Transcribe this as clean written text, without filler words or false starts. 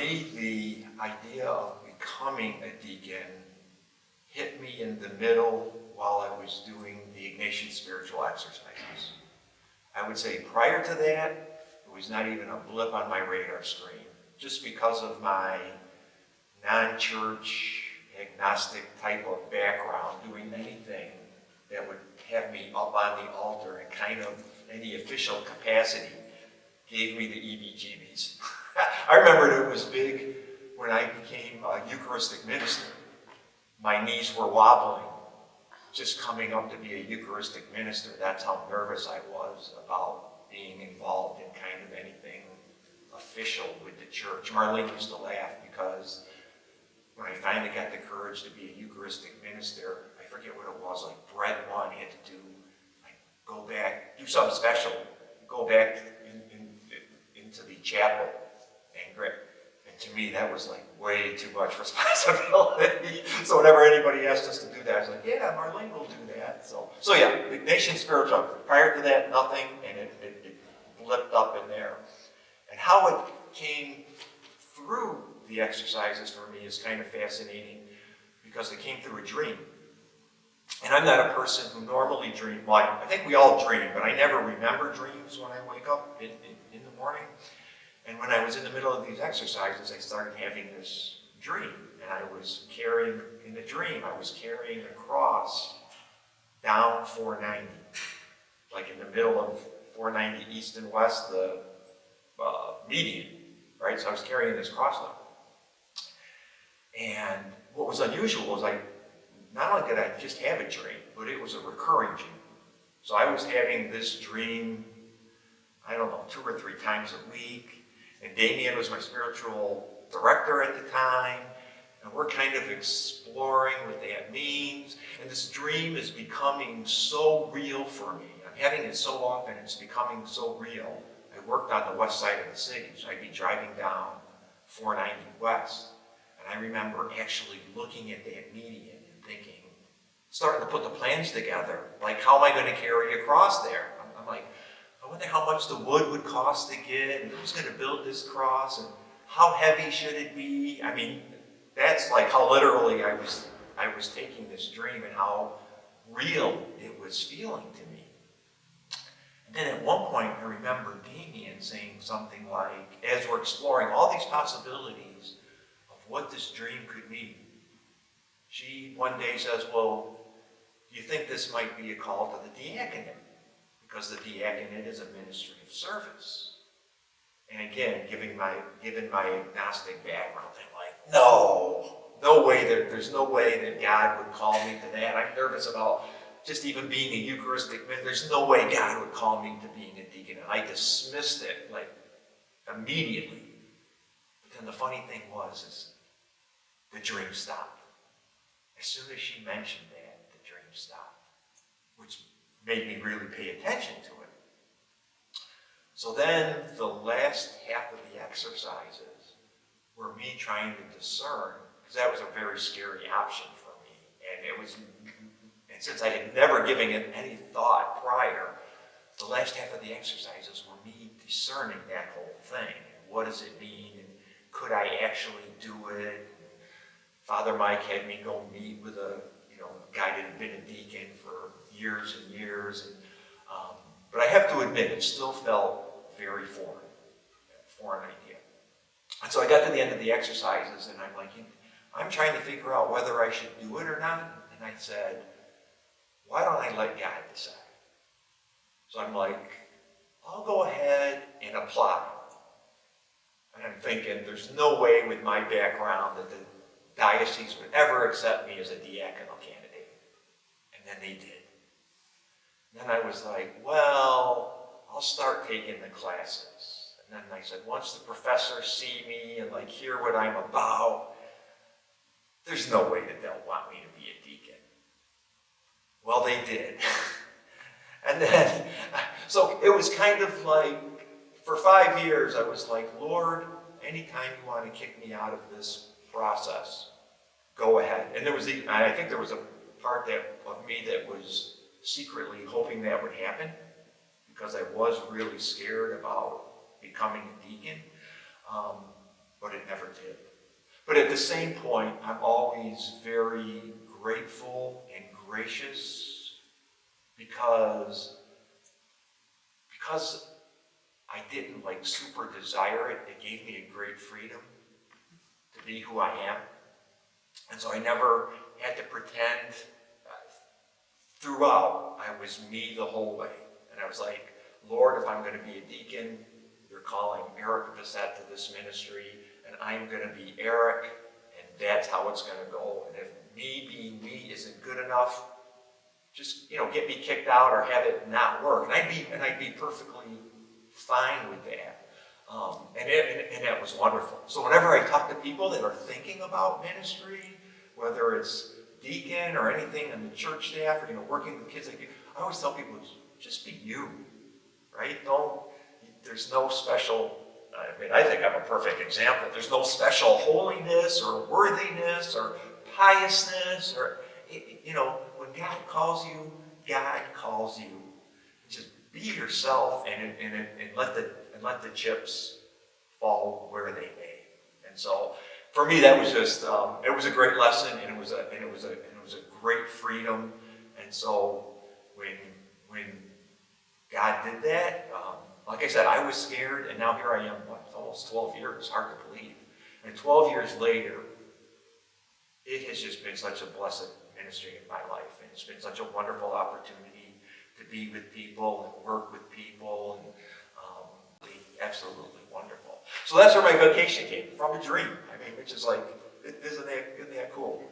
me, the idea of becoming a deacon hit me in the middle while I was doing the Ignatian spiritual exercises. I would say prior to that, it was not even a blip on my radar screen, just because of my non-church, agnostic type of background, doing anything that would have me up on the altar in kind of any official capacity gave me the EBGBs. I remember it was big when I became a Eucharistic minister. My knees were wobbling just coming up to be a Eucharistic minister. That's how nervous I was about being involved in kind of anything official with the church. Marlene used to laugh because when I finally got the courage to be a Eucharistic minister, I forget what it was, like bread one, had to do, like go back, do something special, go back into the chapel and grab. And to me, that was like way too much responsibility. So whenever anybody asked us to do that, I was like, yeah, Marlene will do that. So yeah, Ignatian spiritual. Prior to that, nothing, and it blipped up in there. And how it came through the exercises for me is kind of fascinating because it came through a dream. And I'm not a person who normally dream. Well, I think we all dream, but I never remember dreams when I wake up in the morning. And when I was in the middle of these exercises, I started having this dream. And I was carrying, in the dream, I was carrying a cross down 490. Like in the middle of 490 east and west, the median, right? So I was carrying this cross down. And what was unusual was not only did I just have a dream, but it was a recurring dream. So I was having this dream, I don't know, 2 or 3 times a week. And Damien was my spiritual director at the time. And we're kind of exploring what that means. And this dream is becoming so real for me. I'm having it so often, it's becoming so real. I worked on the west side of the city, so I'd be driving down 490 west. And I remember actually looking at that median and thinking, starting to put the plans together, like how am I going to carry across there? I'm like, I wonder how much the wood would cost to get, and who's going to build this cross, and how heavy should it be? I mean, that's like how literally I was taking this dream and how real it was feeling to me. And then at one point, I remember Damien saying something like, as we're exploring all these possibilities of what this dream could mean, she one day says, well, do you think this might be a call to the diaconate? Because the diaconate is a ministry of service. And again, given my agnostic background, I'm like, no way, there's no way that God would call me to that. I'm nervous about just even being a Eucharistic minister. There's no way God would call me to being a deacon. And I dismissed it like immediately. But then the funny thing is the dream stopped. As soon as she mentioned that, the dream stopped, which made me really pay attention to it. So then the last half of the exercises were me trying to discern, because that was a very scary option for me. And since I had never given it any thought prior, the last half of the exercises were me discerning that whole thing. What does it mean? And could I actually do it? Father Mike had me go meet with a guy that had been a deacon for years and years. But I have to admit, it still felt very foreign idea. And so I got to the end of the exercises, and I'm like, I'm trying to figure out whether I should do it or not. And I said, why don't I let God decide? So I'm like, I'll go ahead and apply. And I'm thinking, there's no way with my background that the diocese would ever accept me as a diaconal candidate. And then they did. And then I was like, well, I'll start taking the classes. And then I said, once the professors see me and hear what I'm about, there's no way that they'll want me to be a deacon. Well, they did. And then, so it was kind of like, for 5 years, I was like, Lord, anytime you want to kick me out of this process, go ahead. And I think there was a part of me that was secretly hoping that would happen, because I was really scared about becoming a deacon. but it never did. But at the same point, I'm always very grateful and gracious because I didn't like super desire it. It gave me a great freedom to be who I am. And so I never had to pretend. Throughout, I was me the whole way. And I was like, Lord, if I'm going to be a deacon, you're calling Eric Bissett to this ministry, and I'm going to be Eric, and that's how it's going to go. And if me being me isn't good enough, just, get me kicked out or have it not work. And I'd be perfectly fine with that. And that was wonderful. So whenever I talk to people that are thinking about ministry, whether it's deacon or anything on the church staff or working with kids, I always tell people, just be you, right? There's no special, I think I'm a perfect example. There's no special holiness or worthiness or piousness or, when God calls you, God calls you. Just be yourself and let the chips fall where they may. And so, for me, that was just it was a great lesson, and it was a great freedom. And so when God did that, like I said, I was scared, and now here I am. It's almost 12 years. Hard to believe. And 12 years later, it has just been such a blessed ministry in my life, and it's been such a wonderful opportunity to be with people and work with people, and absolutely wonderful. So that's where my vocation came from, a dream. Which is like, isn't that cool?